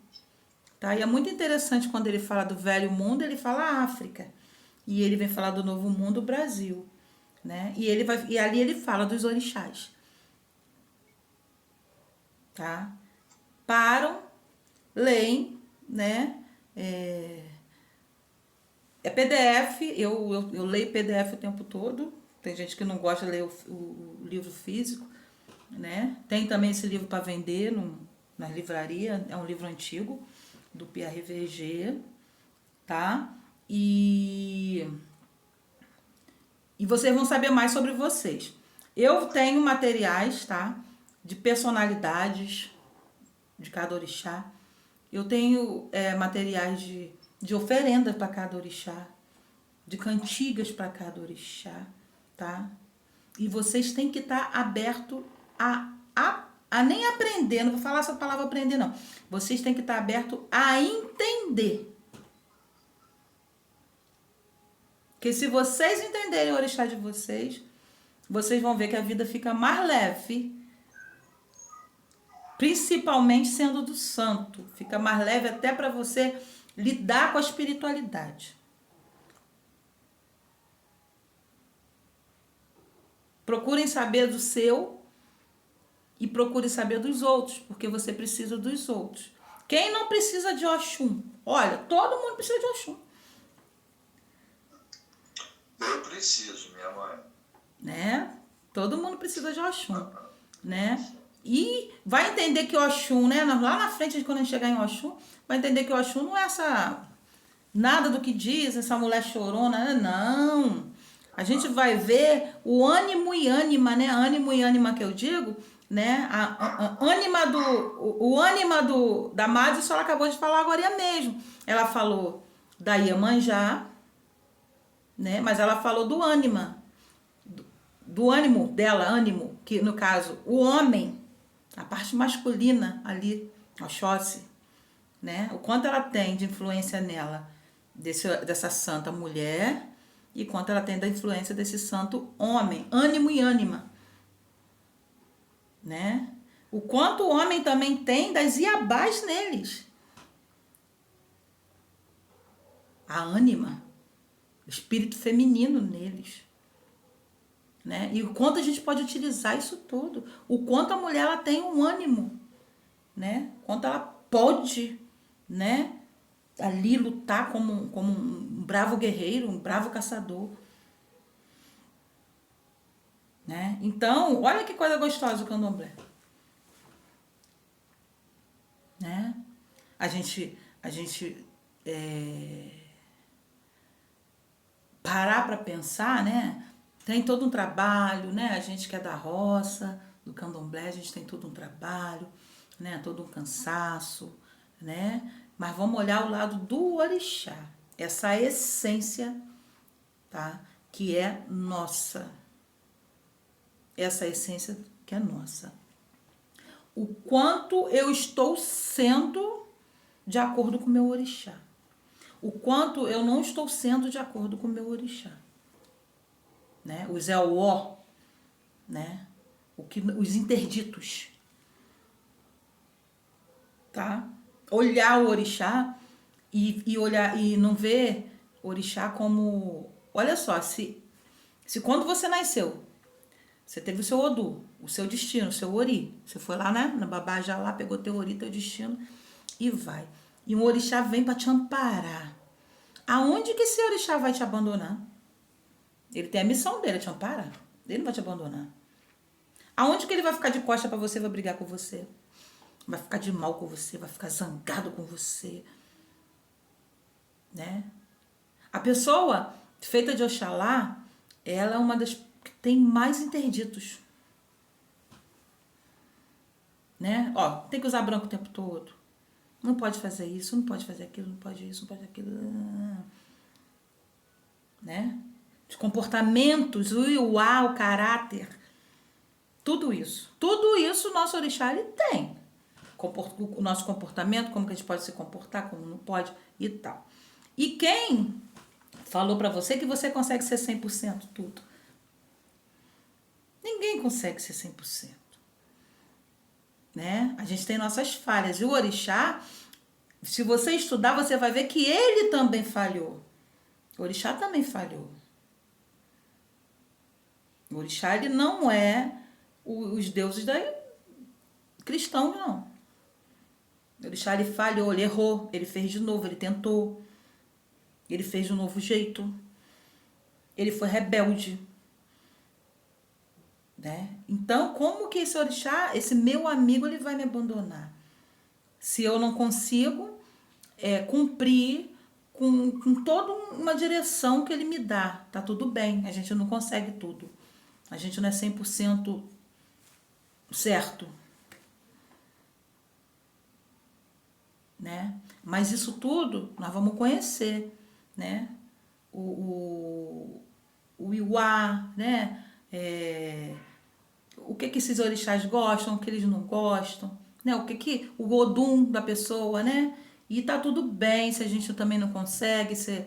tá? E é muito interessante quando ele fala do Velho Mundo, ele fala África, e ele vem falar do Novo Mundo, Brasil, né? E ali ele fala dos orixás, tá? Param, leem, né? É PDF, eu leio PDF o tempo todo. Tem gente que não gosta de ler o livro físico, né? Tem também esse livro para vender na livraria, é um livro antigo, do Pierre Verger, tá? E vocês vão saber mais sobre vocês. Eu tenho materiais, tá? De personalidades de cada orixá. Eu tenho materiais de oferenda para cada orixá, de cantigas para cada orixá, tá? E vocês têm que estar aberto a nem aprender, não vou falar essa palavra aprender, não. Vocês têm que estar aberto a entender. Porque se vocês entenderem o orixá de vocês, vocês vão ver que a vida fica mais leve, principalmente sendo do santo. Fica mais leve até para você lidar com a espiritualidade. Procurem saber do seu e procurem saber dos outros, porque você precisa dos outros. Quem não precisa de Oxum? Olha, todo mundo precisa de Oxum. Eu preciso, minha mãe. Né? Todo mundo precisa de Oxum, né? E vai entender que Oxum, né? Lá na frente, quando a gente chegar em Oxum, vai entender que Oxum não é nada do que diz, essa mulher chorona, não. A gente vai ver o ânimo e ânima, né? Ânimo e ânima que eu digo, né? O ânima da Madre, só ela acabou de falar agora mesmo. Ela falou da Iemanjá, né? Mas ela falou do ânima, do ânimo dela, ânimo, que no caso, o homem, a parte masculina ali, Oxóssi, né? O quanto ela tem de influência nela, dessa santa mulher, e quanto ela tem da influência desse santo homem, ânimo e ânima, né? O quanto o homem também tem das iabás neles. A ânima, o espírito feminino neles. Né? E o quanto a gente pode utilizar isso tudo. O quanto a mulher ela tem um ânimo. Né? O quanto ela pode, né, ali lutar como um bravo guerreiro, um bravo caçador. Né? Então, olha que coisa gostosa o candomblé. Né? A gente parar para pensar, né? Tem todo um trabalho, né? A gente que é da roça, do candomblé, a gente tem todo um trabalho, né? Todo um cansaço, né? Mas vamos olhar o lado do orixá, essa essência, tá? Que é nossa. Essa essência que é nossa. O quanto eu estou sendo de acordo com o meu orixá. O quanto eu não estou sendo de acordo com o meu orixá. Né? Os Eló, né? Os interditos. Tá? Olhar o orixá e olhar e não ver o orixá como... Olha só, se quando você nasceu, você teve o seu Odu, o seu destino, o seu Ori. Você foi lá, né? Na Babajá lá, pegou teu Ori, teu destino e vai. E um orixá vem para te amparar. Aonde que esse orixá vai te abandonar? Ele tem a missão dele, é te amparar. Ele não vai te abandonar. Aonde que ele vai ficar de costa para você, vai brigar com você? Vai ficar de mal com você, vai ficar zangado com você. Né? A pessoa feita de Oxalá, ela é uma das que tem mais interditos. Né? Ó, tem que usar branco o tempo todo. Não pode fazer isso, não pode fazer aquilo, não pode isso, não pode aquilo. Né? Os comportamentos, o caráter. Tudo isso. Tudo isso o nosso orixá ele tem. o nosso comportamento, como que a gente pode se comportar, como não pode e tal. E quem falou para você que você consegue ser 100% tudo? Ninguém consegue ser 100%. Né? A gente tem nossas falhas. E o orixá, se você estudar, você vai ver que ele também falhou. O orixá também falhou. O orixá, ele não é os deuses cristãos, não. O orixá, ele falhou, ele errou, ele fez de novo, ele tentou. Ele fez de um novo jeito. Ele foi rebelde. Né? Então, como que esse orixá, esse meu amigo, ele vai me abandonar? Se eu não consigo cumprir com toda uma direção que ele me dá. Tá tudo bem, a gente não consegue tudo. A gente não é 100% certo. Né? Mas isso tudo nós vamos conhecer. Né? O Iwá, né? O que esses orixás gostam, o que eles não gostam, né? O que o Odum da pessoa, né? E tá tudo bem se a gente também não consegue ser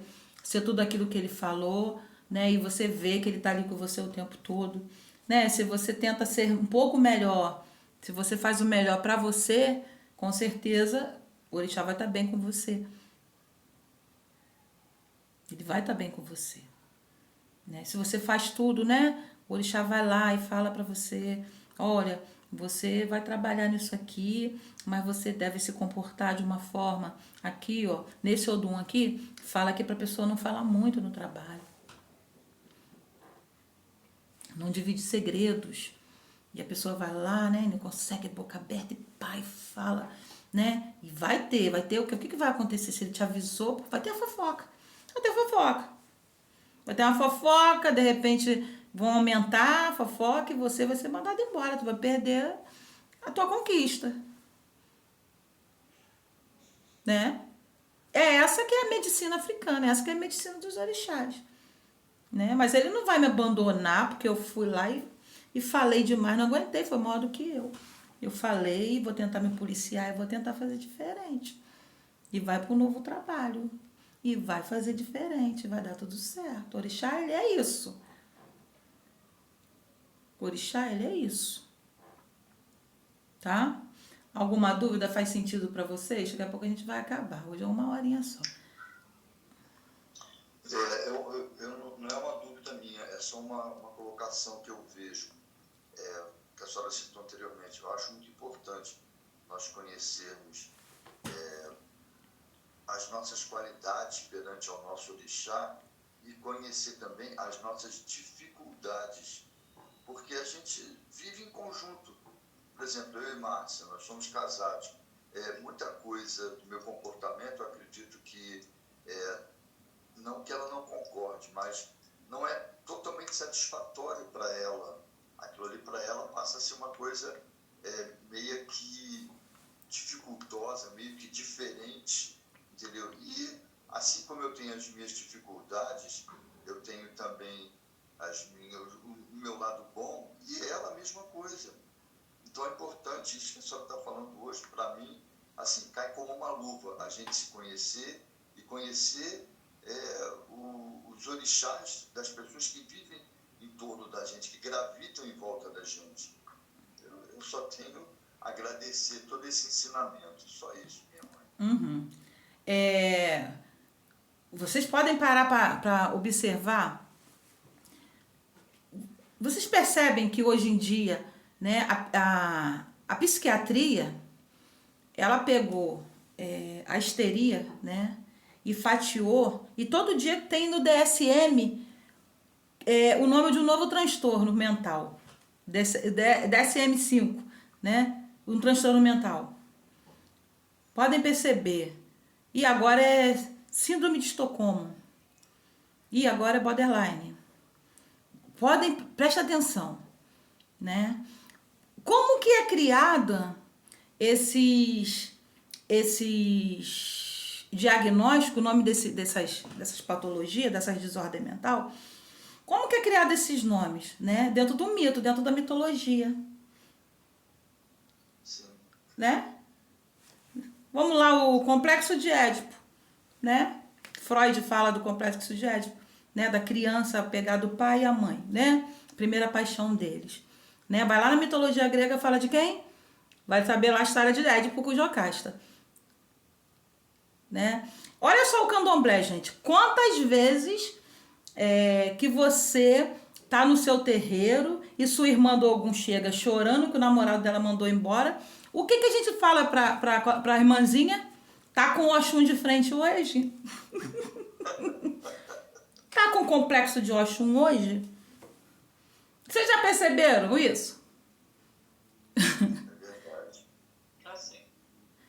tudo aquilo que ele falou, né? E você vê que ele tá ali com você o tempo todo, né? Se você tenta ser um pouco melhor, se você faz o melhor para você, com certeza o orixá vai estar bem com você. Ele vai estar bem com você. Né? Se você faz tudo, né? O orixá vai lá e fala para você, olha, você vai trabalhar nisso aqui, mas você deve se comportar de uma forma aqui, ó, nesse Odum aqui, fala aqui para a pessoa não falar muito no trabalho. Não divide segredos. E a pessoa vai lá, né, não consegue, boca aberta e pá, e fala, né? E vai ter o quê? O que vai acontecer se ele te avisou? Vai ter a fofoca. Vai ter fofoca. Vai ter uma fofoca, de repente vão aumentar a fofoca e você vai ser mandado embora. Tu vai perder a tua conquista. Né? É essa que é a medicina africana, essa que é a medicina dos orixás. Né? Mas ele não vai me abandonar porque eu fui lá e falei demais, não aguentei, foi maior do que eu. Eu falei, vou tentar me policiar e vou tentar fazer diferente. E vai para um novo trabalho. E vai fazer diferente, vai dar tudo certo. O orixá, ele é isso. O orixá, ele é isso. Tá? Alguma dúvida faz sentido para vocês? Daqui a pouco a gente vai acabar. Hoje é 1 horinha só. Não é uma dúvida minha, é só uma colocação que eu vejo, que a senhora citou anteriormente. Eu acho muito importante nós conhecermos as nossas qualidades perante ao nosso orixá e conhecer também as nossas dificuldades, porque a gente vive em conjunto. Por exemplo, eu e Márcia, nós somos casados. Muita coisa do meu comportamento, eu acredito que, não que ela não concorde, mas não é totalmente satisfatório para ela. Aquilo ali para ela passa a ser uma coisa meio que dificultosa, meio que diferente, entendeu? E assim como eu tenho as minhas dificuldades, eu tenho também o meu lado bom, e ela a mesma coisa. Então é importante isso que a senhora está falando hoje, para mim, assim, cai como uma luva, a gente se conhecer e conhecer os orixás das pessoas que vivem em torno da gente, que gravitam em volta da gente. Eu só tenho a agradecer todo esse ensinamento, só isso, minha mãe. Uhum. Vocês podem parar para observar. Vocês percebem que hoje em dia, né, a psiquiatria, ela pegou a histeria, né, e fatiou, e todo dia tem no DSM o nome de um novo transtorno mental, DSM-5, né, um transtorno mental. Podem perceber. E agora é síndrome de Estocolmo. E agora é borderline. Presta atenção, né? Como que é criada esses diagnósticos, o nome dessas patologias, dessas desordem mental? Como que é criado esses nomes, né? Dentro do mito, dentro da mitologia. Sim. Né? Vamos lá, o complexo de Édipo, né? Freud fala do complexo de Édipo, né? Da criança apegada do pai e a mãe, né? Primeira paixão deles, né? Vai lá na mitologia grega, fala de quem? Vai saber lá a história de Édipo com Jocasta, né? Olha só o candomblé, gente. Quantas vezes que você tá no seu terreiro e sua irmã do Ogum chega chorando que o namorado dela mandou embora. O que a gente fala pra irmãzinha? Tá com o Oxum de frente hoje? Tá com complexo de Oxum hoje? Vocês já perceberam isso? É verdade. Assim.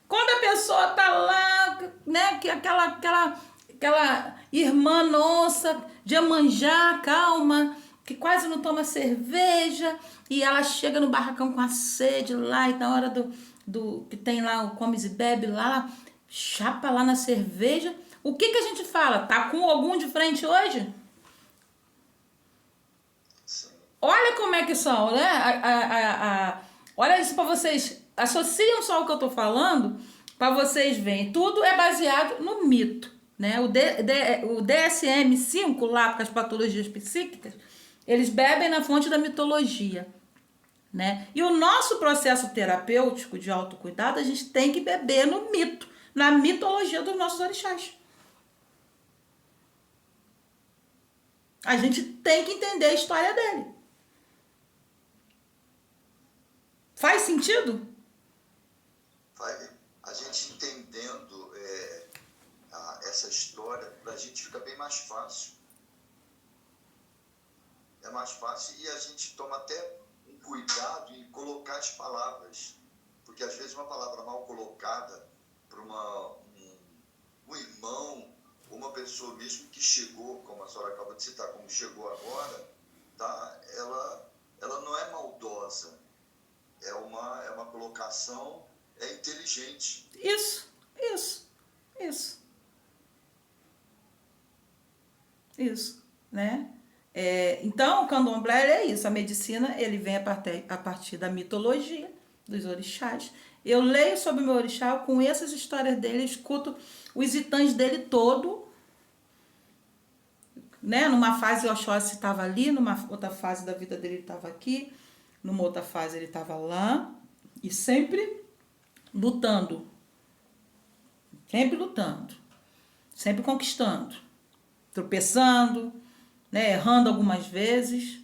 Quando a pessoa tá lá, né, que aquela irmã nossa de Iemanjá, calma, que quase não toma cerveja, e ela chega no barracão com a sede lá, e na hora do que tem lá o comes e bebe lá, chapa lá na cerveja. O que a gente fala? Tá com algum de frente hoje? Sim. Olha como é que são, né? Olha isso para vocês. Associam só o que eu tô falando para vocês verem. Tudo é baseado no mito, né? O DSM-5 lá com as patologias psíquicas, eles bebem na fonte da mitologia, né? E o nosso processo terapêutico de autocuidado, a gente tem que beber no mito, na mitologia dos nossos orixás. A gente tem que entender a história dele. Faz sentido? A gente entendendo essa história, para a gente fica bem mais fácil. É mais fácil e a gente toma até um cuidado em colocar as palavras. Porque às vezes uma palavra mal colocada para um irmão, uma pessoa mesmo que chegou, como a senhora acaba de citar, como chegou agora, tá? Ela não é maldosa. É uma colocação inteligente. Isso. Isso, né? Então, o candomblé é isso. A medicina, ele vem a partir da mitologia dos orixás. Eu leio sobre o meu orixá, eu conheço as histórias dele, escuto os itãs dele todo, né? Numa fase o Oxóssi estava ali, numa outra fase da vida dele ele estava aqui, numa outra fase ele estava lá, e sempre lutando, sempre conquistando, tropeçando, né? Errando algumas vezes,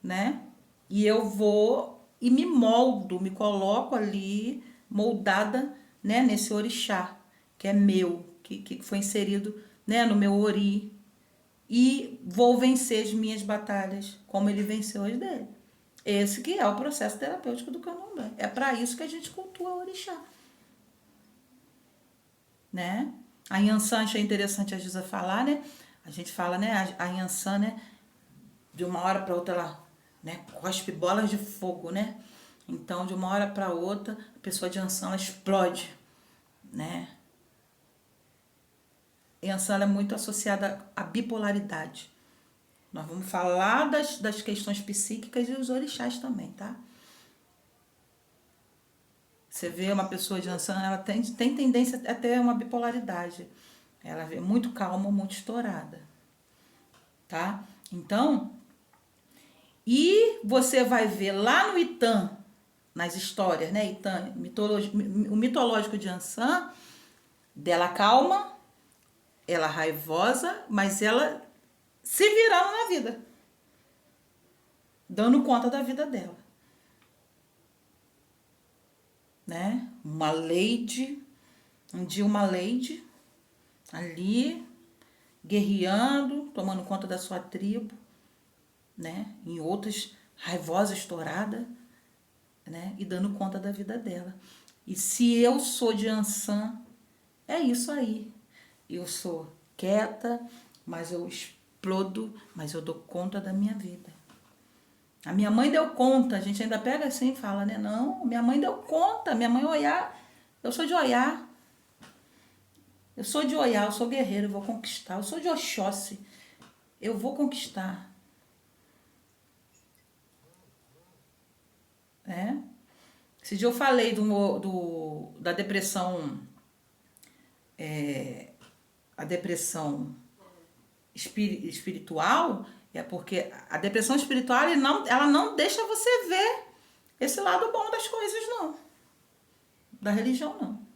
né? E eu vou e me moldo, me coloco ali moldada, né? Nesse orixá que é meu, que foi inserido, né? No meu ori, e vou vencer as minhas batalhas como ele venceu as dele. Esse que é o processo terapêutico do candomblé. É para isso que a gente cultua o orixá, né? A Yansan, achei interessante a Giza falar, né? A gente fala, né? A Yansan, né? De uma hora para outra ela, né? Cospe bolas de fogo, né? Então, de uma hora para outra, a pessoa de Yansan, ela explode, né? Yansan ela é muito associada à bipolaridade. Nós vamos falar das questões psíquicas e os orixás também, tá? Você vê uma pessoa de Yansan, ela tem tendência a ter uma bipolaridade. Ela é muito calma, muito estourada, tá? Então, e você vai ver lá no Itã, nas histórias, né? Itã, o mitológico de Yansan, dela calma, ela raivosa, mas ela se virando na vida, dando conta da vida dela, né? Uma lady, um dia uma lady ali guerreando, tomando conta da sua tribo, né? Em outras raivosa, estourada, né? E dando conta da vida dela. E se eu sou de Yansan, é isso aí. Eu sou quieta, mas eu explodo, mas eu dou conta da minha vida. A minha mãe deu conta, a gente ainda pega assim e fala, né? Não, minha mãe deu conta, minha mãe Oiá, eu sou de Oiá. Eu sou de Oiá, eu sou guerreiro, eu vou conquistar. Eu sou de Oxóssi, eu vou conquistar. Esse dia eu falei da depressão a depressão espiritual, é porque a depressão espiritual ela não deixa você ver esse lado bom das coisas, não. Da religião, não.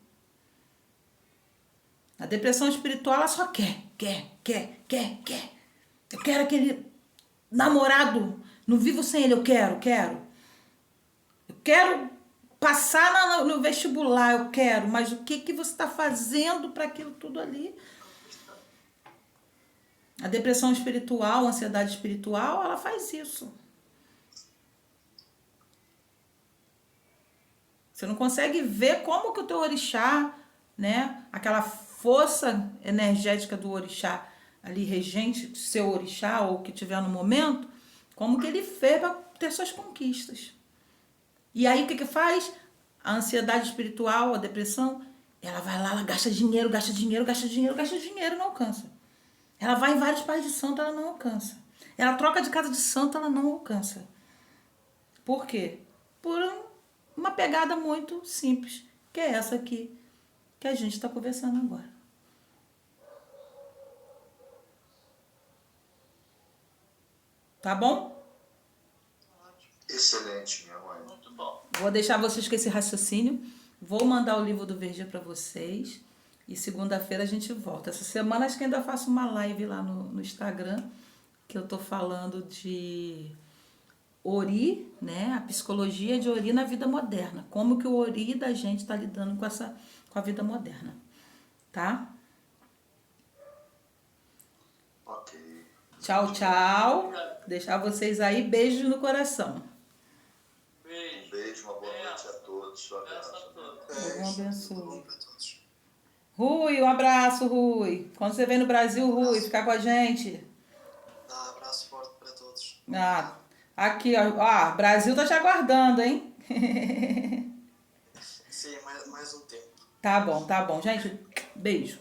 A depressão espiritual, ela só quer. Eu quero aquele namorado, não vivo sem ele, eu quero. Eu quero passar no vestibular, eu quero, mas o que você está fazendo para aquilo tudo ali? A depressão espiritual, a ansiedade espiritual, ela faz isso. Você não consegue ver como que o teu orixá, né, aquela força energética do orixá ali, regente, seu orixá, ou que tiver no momento, como que ele fez para ter suas conquistas. E aí o que faz? A ansiedade espiritual, a depressão, ela vai lá, ela gasta dinheiro, não alcança. Ela vai em vários pais de santo, ela não alcança. Ela troca de casa de santo, ela não alcança. Por quê? Por uma pegada muito simples, que é essa aqui que a gente está conversando agora. Tá bom? Excelente, minha mãe. Muito bom. Vou deixar vocês com esse raciocínio. Vou mandar o livro do Verger para vocês. E segunda-feira a gente volta. Essa semana acho que ainda faço uma live lá no Instagram, que eu tô falando de Ori, né? A psicologia de Ori na vida moderna. Como que o Ori da gente está lidando com a vida moderna. Tá? Ok. Tchau, tchau. Deixar vocês aí. Beijo no coração. Um beijo, uma boa noite a todos. Sua Benção a graça. todos. Deus abençoe. Tudo bom pra todos. Rui, um abraço, Rui. Quando você vem no Brasil, Rui, ficar com a gente. Dá abraço forte para todos. Ah, aqui, ó. Ah, Brasil tá te aguardando, hein? Sim, mais um tempo. Tá bom, gente. Beijo.